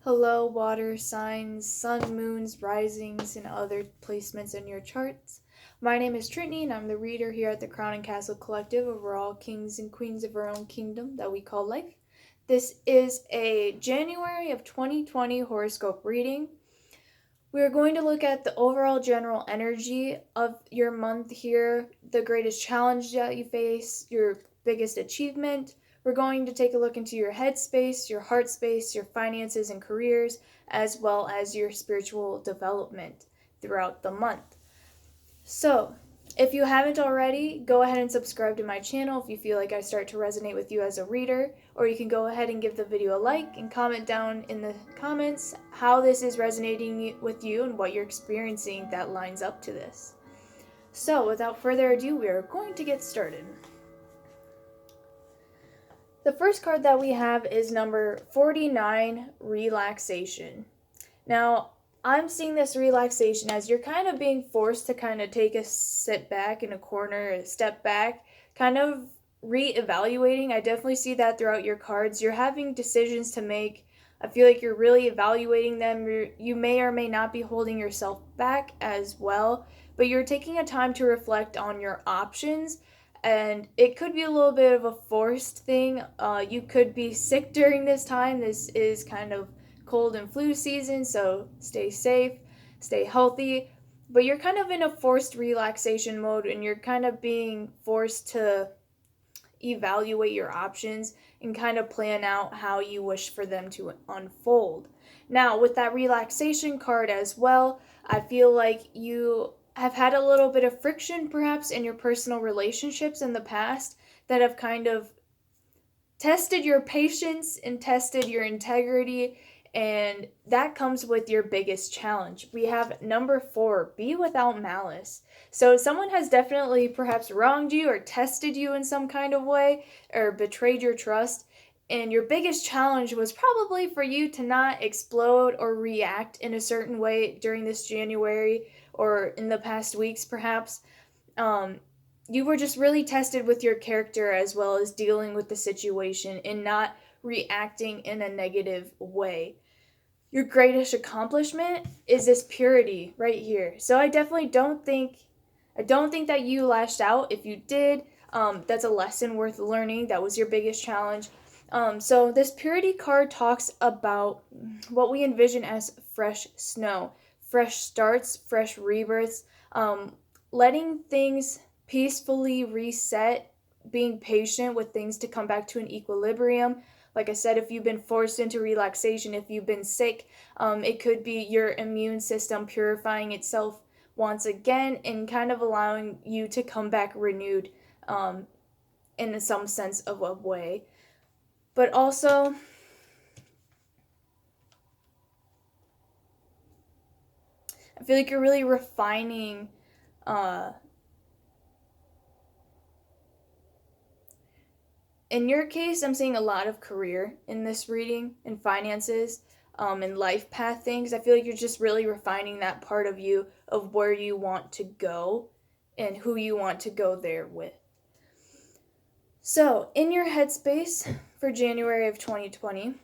Hello, water signs, sun, moons, risings, and other placements in your charts. My name is Trittany, and I'm the reader here at the Crown and Castle Collective of all kings and queens of our own kingdom that we call life. This is a January of 2020 horoscope reading. We are going to look at the overall general energy of your month here, the greatest challenge that you face, your biggest achievement. We're going to take a look into your head space, your heart space, your finances and careers, as well as your spiritual development throughout the month. So, if you haven't already, go ahead and subscribe to my channel if you feel like I start to resonate with you as a reader, or you can go ahead and give the video a like and comment down in the comments how this is resonating with you and what you're experiencing that lines up to this. So, without further ado, we are going to get started. The first card that we have is number 49, Relaxation. Now, I'm seeing this relaxation as you're kind of being forced to kind of take a sit back in a corner, a step back, kind of reevaluating. I definitely see that throughout your cards. You're having decisions to make. I feel like you're really evaluating them. You may or may not be holding yourself back as well, but you're taking a time to reflect on your options. And it could be a little bit of a forced thing. You could be sick during this time. This is kind of cold and flu season, so stay safe, stay healthy, but you're kind of in a forced relaxation mode and you're kind of being forced to evaluate your options and kind of plan out how you wish for them to unfold. Now, with that relaxation card as well, I feel like you have had a little bit of friction perhaps in your personal relationships in the past that have kind of tested your patience and tested your integrity, and that comes with your biggest challenge. We have number 4, be without malice. So someone has definitely perhaps wronged you or tested you in some kind of way or betrayed your trust. And your biggest challenge was probably for you to not explode or react in a certain way during this January or in the past weeks, perhaps. You were just really tested with your character as well as dealing with the situation and not reacting in a negative way. Your greatest accomplishment is this purity right here. So I definitely don't think that you lashed out. If you did, that's a lesson worth learning. That was your biggest challenge. So this purity card talks about what we envision as fresh snow, fresh starts, fresh rebirths, letting things peacefully reset, being patient with things to come back to an equilibrium. Like I said, if you've been forced into relaxation, if you've been sick, it could be your immune system purifying itself once again and kind of allowing you to come back renewed in some sense of a way. But also, I feel like you're really refining in your case, I'm seeing a lot of career in this reading and finances and life path things. I feel like you're just really refining that part of you of where you want to go and who you want to go there with. So, in your headspace for January of 2020,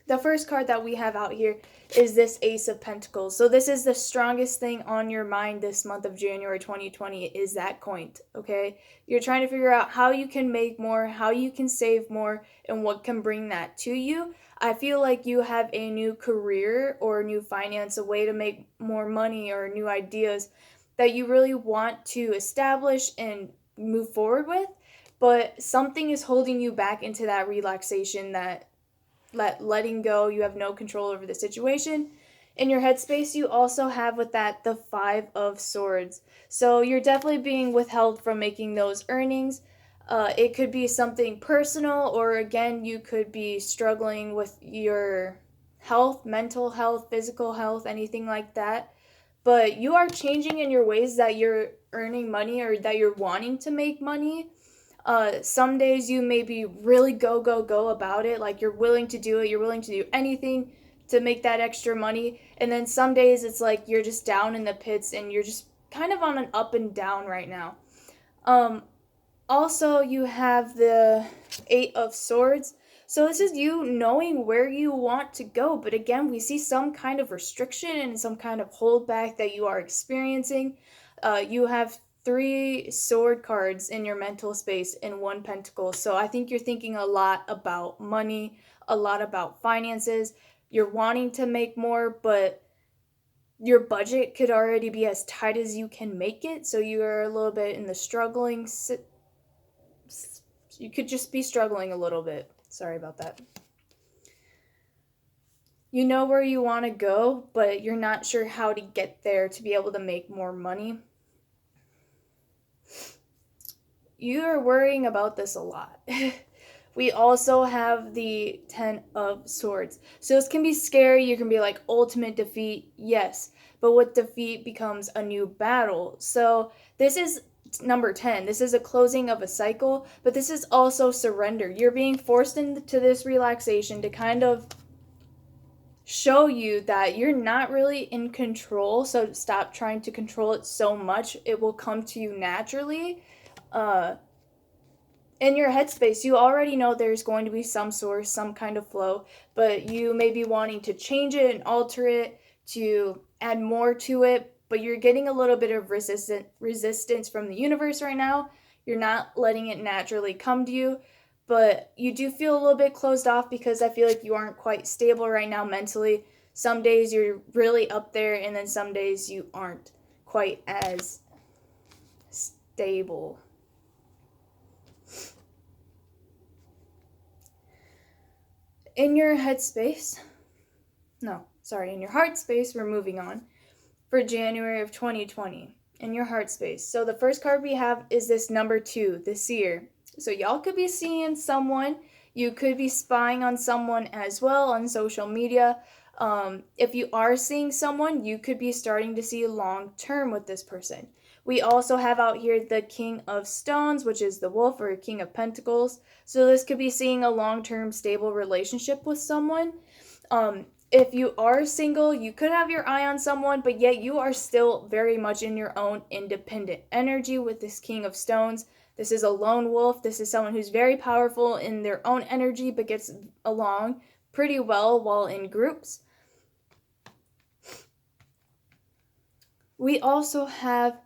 the first card that we have out here is this Ace of Pentacles. So this is the strongest thing on your mind this month of January 2020 is that coin, okay? You're trying to figure out how you can make more, how you can save more, and what can bring that to you. I feel like you have a new career or new finance, a way to make more money or new ideas that you really want to establish and move forward with, but something is holding you back into that relaxation, that letting go. You have no control over the situation. In your headspace, you also have with that the 5 of Swords. So you're definitely being withheld from making those earnings. It could be something personal, or again, you could be struggling with your health, mental health, physical health, anything like that. But you are changing in your ways that you're earning money or that you're wanting to make money. Some days you may be really go about it, like you're willing to do it, you're willing to do anything to make that extra money, and then some days it's like you're just down in the pits and you're just kind of on an up and down right now. Also, you have the 8 of Swords. So this is you knowing where you want to go. But again, we see some kind of restriction and some kind of holdback that you are experiencing. You have 3 sword cards in your mental space and 1 pentacle. So I think you're thinking a lot about money, a lot about finances. You're wanting to make more, but your budget could already be as tight as you can make it. So you're a little bit in the struggling. You could just be struggling a little bit. Sorry about that. You know where you want to go, but you're not sure how to get there to be able to make more money. You are worrying about this a lot. We also have the 10 of Swords. So this can be scary. You can be like, ultimate defeat, yes. But with defeat becomes a new battle. So this is number 10. This is a closing of a cycle, but this is also surrender. You're being forced into this relaxation to kind of show you that you're not really in control. So stop trying to control it so much. It will come to you naturally. In your headspace, you already know there's going to be some source, some kind of flow, but you may be wanting to change it and alter it to add more to it, but you're getting a little bit of resistance from the universe right now. You're not letting it naturally come to you, but you do feel a little bit closed off because I feel like you aren't quite stable right now mentally. Some days you're really up there, and then some days you aren't quite as stable. In your headspace, in your heart space, we're moving on for January of 2020. In your heart space. So the first card we have is this number 2, the Seer. So y'all could be seeing someone. You could be spying on someone as well on social media. If you are seeing someone, you could be starting to see long term with this person. We also have out here the King of Stones, which is the Wolf, or King of Pentacles. So this could be seeing a long-term stable relationship with someone. If you are single, you could have your eye on someone, but yet you are still very much in your own independent energy with this King of Stones. This is a lone wolf. This is someone who's very powerful in their own energy, but gets along pretty well while in groups. We also have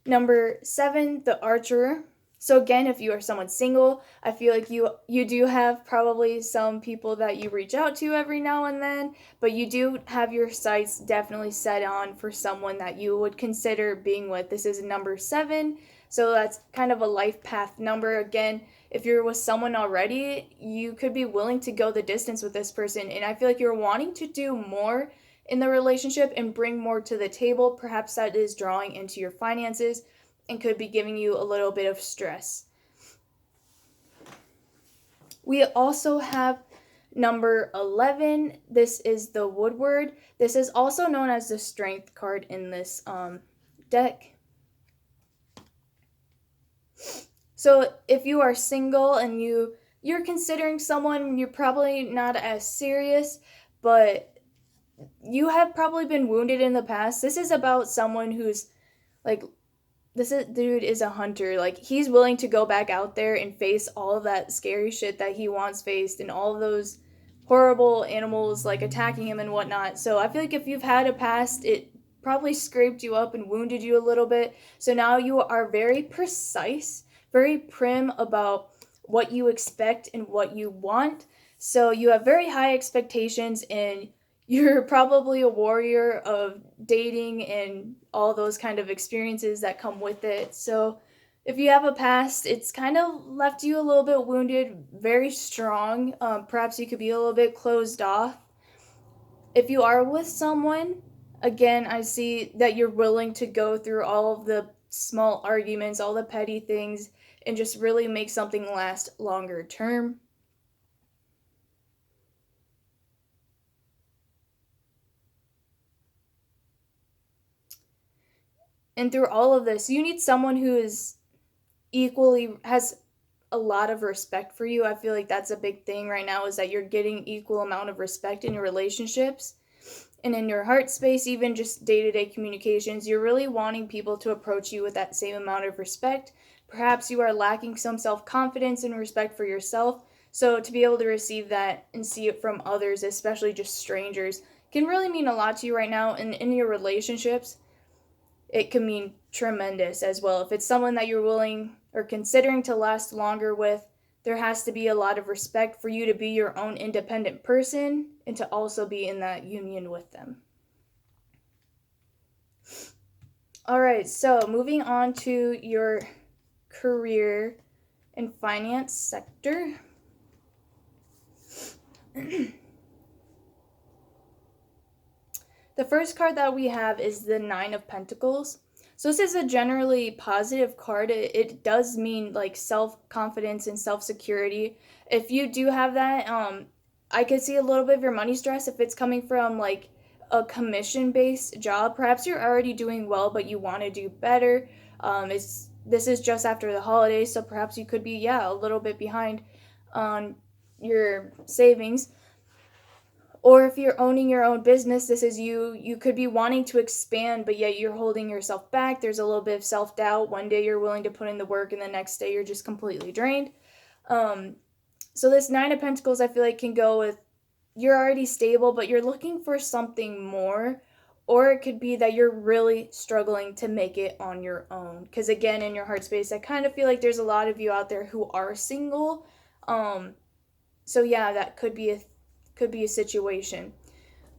number 7, the Archer. So again, if you are someone single, I feel like you do have probably some people that you reach out to every now and then, but you do have your sights definitely set on for someone that you would consider being with. This is number 7, so that's kind of a life path number. Again, if you're with someone already, you could be willing to go the distance with this person, and I feel like you're wanting to do more in the relationship and bring more to the table. Perhaps that is drawing into your finances and could be giving you a little bit of stress. We also have number 11. This is the Woodward. This is also known as the Strength card in this deck. So if you are single and you're considering someone, you're probably not as serious, but you have probably been wounded in the past. This is about someone who's like, dude is a hunter. Like, he's willing to go back out there and face all of that scary shit that he once faced and all of those horrible animals like attacking him and whatnot. So I feel like if you've had a past, it probably scraped you up and wounded you a little bit. So now you are very precise, very prim about what you expect and what you want. So you have very high expectations, and you're probably a warrior of dating and all those kind of experiences that come with it. So if you have a past, it's kind of left you a little bit wounded, very strong. Perhaps you could be a little bit closed off. If you are with someone, again, I see that you're willing to go through all of the small arguments, all the petty things, and just really make something last longer term. And through all of this, you need someone who is equally has a lot of respect for you. I feel like that's a big thing right now, is that you're getting equal amount of respect in your relationships and in your heart space. Even just day-to-day communications, you're really wanting people to approach you with that same amount of respect. Perhaps you are lacking some self-confidence and respect for yourself, So to be able to receive that and see it from others, especially just strangers, can really mean a lot to you right now. And in your relationships, it can mean tremendous as well. If it's someone that you're willing or considering to last longer with, there has to be a lot of respect for you to be your own independent person and to also be in that union with them. All right, so moving on to your career and finance sector. The first card that we have is the Nine of Pentacles. So this is a generally positive card. It does mean like self-confidence and self-security. If you do have that, I could see a little bit of your money stress if it's coming from like a commission-based job. Perhaps you're already doing well, but you want to do better. This is just after the holidays, so perhaps you could be a little bit behind on your savings. Or if you're owning your own business, this is you could be wanting to expand, but yet you're holding yourself back. There's a little bit of self-doubt. One day you're willing to put in the work, and the next day you're just completely drained. So this Nine of Pentacles, I feel like, can go with you're already stable, but you're looking for something more. Or it could be that you're really struggling to make it on your own. Because again, in your heart space, I kind of feel like there's a lot of you out there who are single. So yeah, that could be a situation.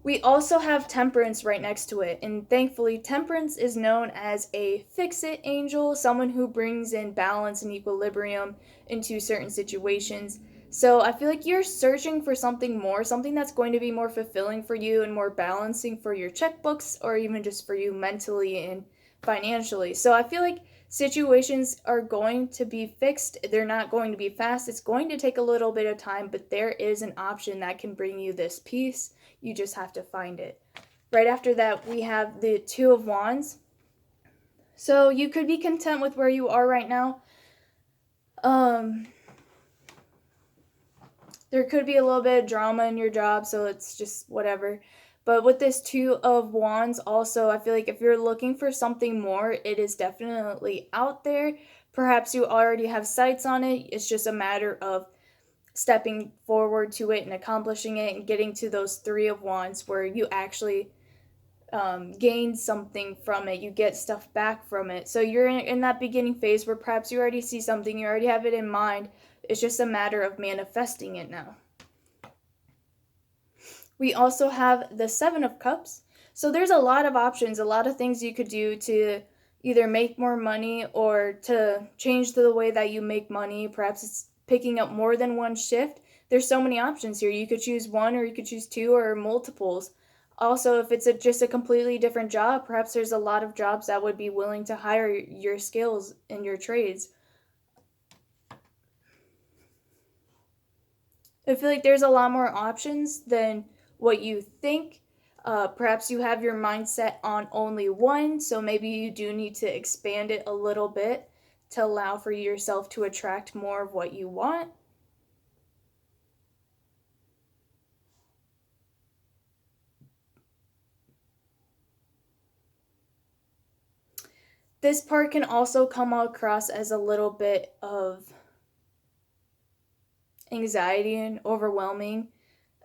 We also have Temperance right next to it, and thankfully Temperance is known as a fix-it angel, someone who brings in balance and equilibrium into certain situations. So I feel like you're searching for something more, something that's going to be more fulfilling for you and more balancing for your checkbooks, or even just for you mentally and financially. So I feel like situations are going to be fixed. They're not going to be fast. It's going to take a little bit of time, but there is an option that can bring you this peace. You just have to find it. Right after that, we have the Two of Wands. So you could be content with where you are right now. There could be a little bit of drama in your job, so it's just whatever. But with this Two of Wands also, I feel like if you're looking for something more, it is definitely out there. Perhaps you already have sights on it. It's just a matter of stepping forward to it and accomplishing it and getting to those Three of Wands where you actually gain something from it. You get stuff back from it. So you're in that beginning phase where perhaps you already see something, you already have it in mind. It's just a matter of manifesting it now. We also have the Seven of Cups. So there's a lot of options, a lot of things you could do to either make more money or to change the way that you make money. Perhaps it's picking up more than one shift. There's so many options here. You could choose one, or you could choose two, or multiples. Also, if it's just a completely different job, perhaps there's a lot of jobs that would be willing to hire your skills and your trades. I feel like there's a lot more options than what you think. Perhaps you have your mindset on only one, so maybe you do need to expand it a little bit to allow for yourself to attract more of what you want. This part can also come across as a little bit of anxiety and overwhelming.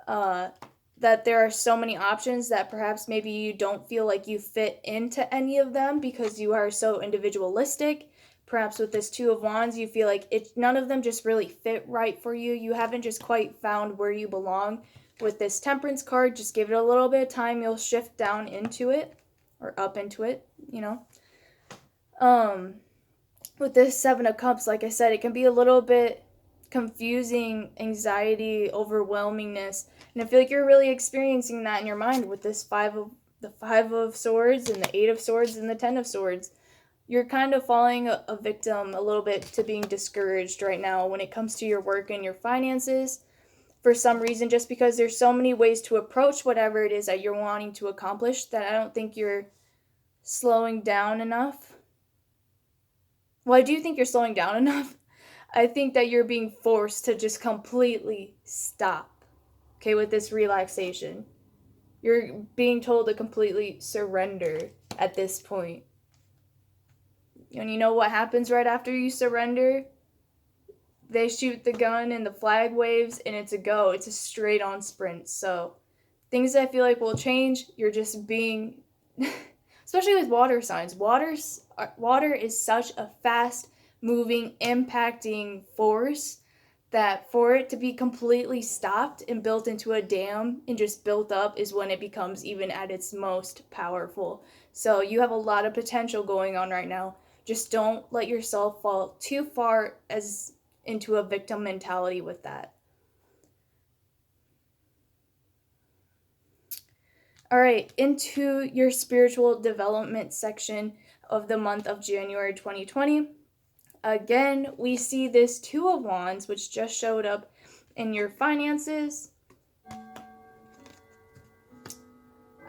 That there are so many options that perhaps maybe you don't feel like you fit into any of them because you are so individualistic. Perhaps with this Two of Wands, you feel like none of them just really fit right for you. You haven't just quite found where you belong. With this Temperance card, just give it a little bit of time. You'll shift down into it, or up into it, With this Seven of Cups, like I said, it can be a little bit confusing, anxiety, overwhelmingness, and I feel like you're really experiencing that in your mind with this Five of Swords and the Eight of Swords and the Ten of Swords. You're kind of falling a victim a little bit to being discouraged right now when it comes to your work and your finances for some reason, just because there's so many ways to approach whatever it is that you're wanting to accomplish that I don't think you're slowing down enough. Well, I do think you're slowing down enough. I think that you're being forced to just completely stop, okay, with this relaxation. You're being told to completely surrender at this point. And you know what happens right after you surrender? they shoot the gun and the flag waves and it's a go. It's a straight on sprint. So things I feel like will change, you're just being, especially with water signs. Water is such a fast moving, impacting force that for it to be completely stopped and built into a dam and just built up is when it becomes even at its most powerful. So you have a lot of potential going on right now. Just don't let yourself fall too far as into a victim mentality with that. All right, into your spiritual development section of the month of January 2020. Again, we see this Two of Wands, which just showed up in your finances.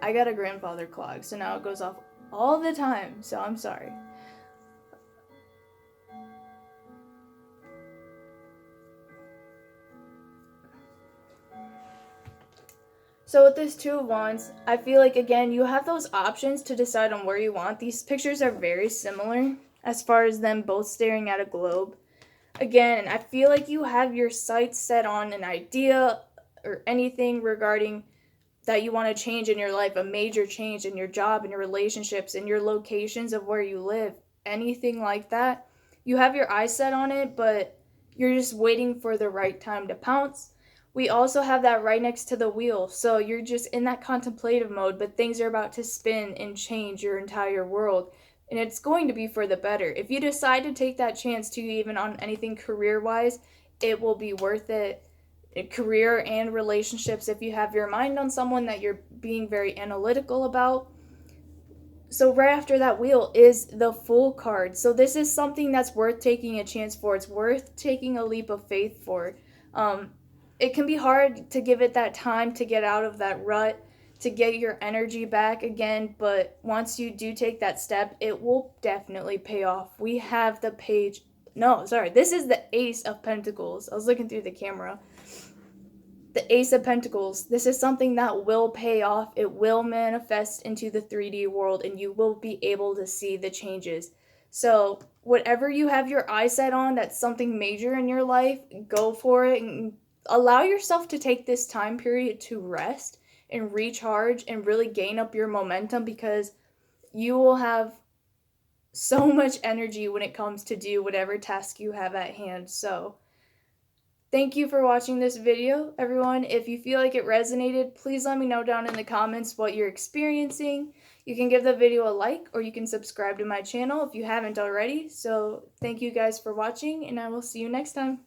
I got a grandfather clock, so now it goes off all the time, so I'm sorry. So with this Two of Wands, I feel like, again, you have those options to decide on where you want. These pictures are very similar as far as them both staring at a globe. Again, I feel like you have your sights set on an idea or anything regarding that you want to change in your life, a major change in your job, in your relationships, in your locations of where you live, anything like that. You have your eyes set on it, but you're just waiting for the right time to pounce. We also have that right next to the wheel, so you're just in that contemplative mode, but things are about to spin and change your entire world, and it's going to be for the better. If you decide to take that chance to, even on anything career-wise, it will be worth it. Career and relationships, if you have your mind on someone that you're being very analytical about. So right after that wheel is the Fool card. So this is something that's worth taking a chance for. It's worth taking a leap of faith for. It can be hard to give it that time to get out of that rut, to get your energy back again, but once you do take that step, it will definitely pay off. We have the page, no, sorry, this is the Ace of Pentacles. I was looking through the camera. The Ace of Pentacles, this is something that will pay off. It will manifest into the 3D world, and you will be able to see the changes. So whatever you have your eyes set on, that's something major in your life, go for it and allow yourself to take this time period to rest and recharge and really gain up your momentum, because you will have so much energy when it comes to do whatever task you have at hand. So thank you for watching this video, everyone. If you feel like it resonated, please let me know down in the comments what you're experiencing. You can give the video a like, or you can subscribe to my channel if you haven't already. So thank you guys for watching, and I will see you next time.